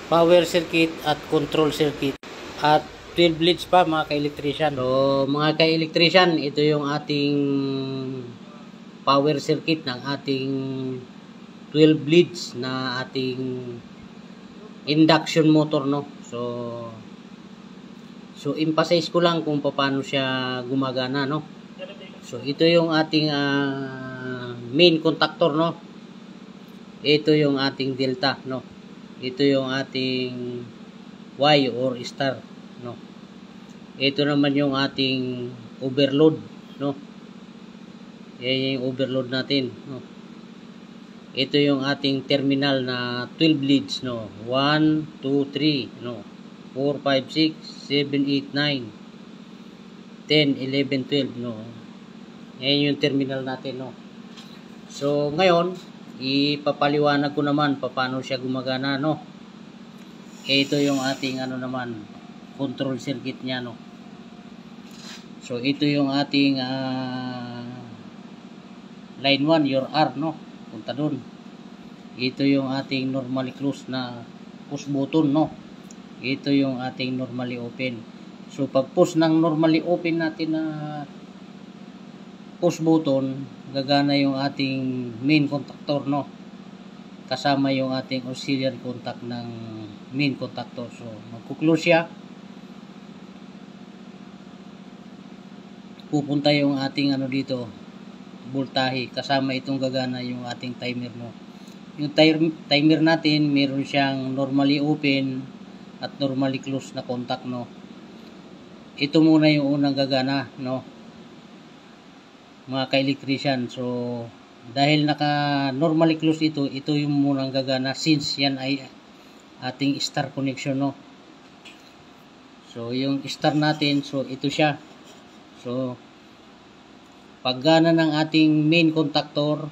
power circuit at control circuit at 12 leads pa mga ka-electrician. So mga ka-electrician, ito yung ating power circuit ng ating 12 leads na ating induction motor, no. So emphasize ko lang kung paano siya gumagana, no. So ito yung ating main contactor, no. Ito yung ating delta, no. Ito yung ating Y or star, no. Ito naman yung ating overload, no. Yan yung overload natin, no. Ito yung ating terminal na 12 leads, no. 1, 2, 3, no. 4, 5, 6, 7, 8, 9, 10, 11, 12, no. Yan yung terminal natin, no. So ngayon, ipapaliwanag ko naman paano siya gumagana, no. Ito yung ating naman control circuit niya, no. So ito yung ating line 1, your R, no. Punta dun. Ito yung ating normally close na push button, no. Ito yung ating normally open. So pag push ng normally open natin na push button, gagana yung ating main contactor, no. Kasama yung ating auxiliary contact ng main contactor. So magkuklose siya. Pupunta yung ating dito, voltahe, kasama itong gagana yung ating timer, no. Yung timer natin, meron siyang normally open at normally close na contact, no. Ito muna yung unang gagana, no, mga ka-electrician. So dahil naka normally close ito yung munang gagana since yan ay ating star connection, no. So yung star natin, so ito siya. So paggana ng ating main contactor,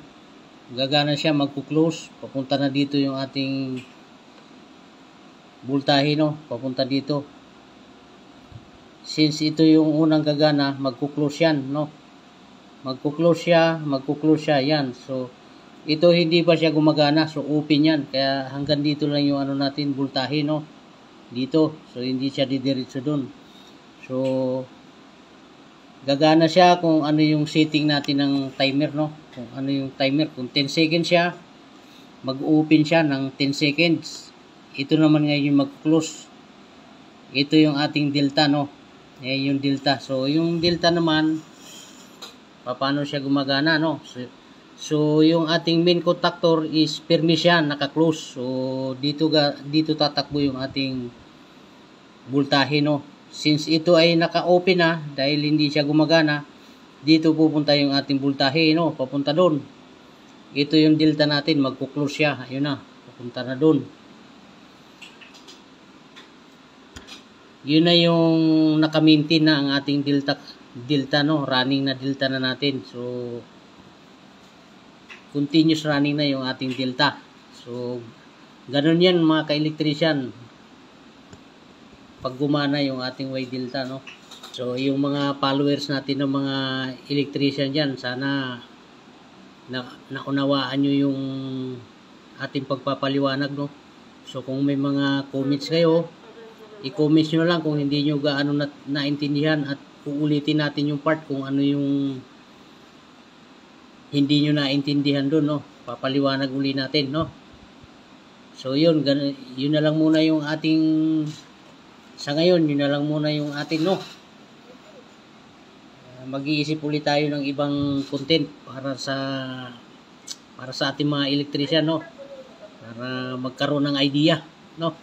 gagana siya, magku-close, papunta na dito yung ating voltahe, no, papunta dito. Since ito yung unang gagana, magku-close yan, no. Magku-close siya, yan. So ito hindi pa siya gumagana, so open yan. Kaya hanggang dito lang yung natin voltahe, no, dito. So hindi siya didiretso dun. So gagana siya kung ano yung setting natin ng timer, no. Kung ano yung timer, kung 10 seconds siya, mag-open siya ng 10 seconds. Ito naman ngayon yung mag-close. Ito yung ating delta, no. Yung delta. So yung delta naman, paano siya gumagana, no. So yung ating main contactor is permi siya, naka-close. So dito tatakbo yung ating voltahe, no. Since ito ay naka-open na, dahil hindi siya gumagana, dito pupunta yung ating voltahe, no, papunta doon. Ito yung delta natin, magku-close siya, ayun na, papunta na doon. Yun na yung naka-maintain na ang ating delta, no, running na delta na natin. So continuous running na yung ating delta. So ganun yan mga ka-electrician pag gumana yung ating Y delta, no. So yung mga followers natin ng mga electrician dyan, sana naunawaan nyo yung ating pagpapaliwanag, no. So kung may mga comments kayo, i-comments nyo lang kung hindi nyo gaano naintindihan, at uulitin natin yung part kung ano yung hindi nyo naintindihan doon, no. Papaliwanag uli natin, no. So yun na lang muna yung ating sa ngayon, yun na lang muna yung atin, no. Mag-iisip ulit tayo ng ibang content para sa ating mga electrician, no, para magkaroon ng idea, no.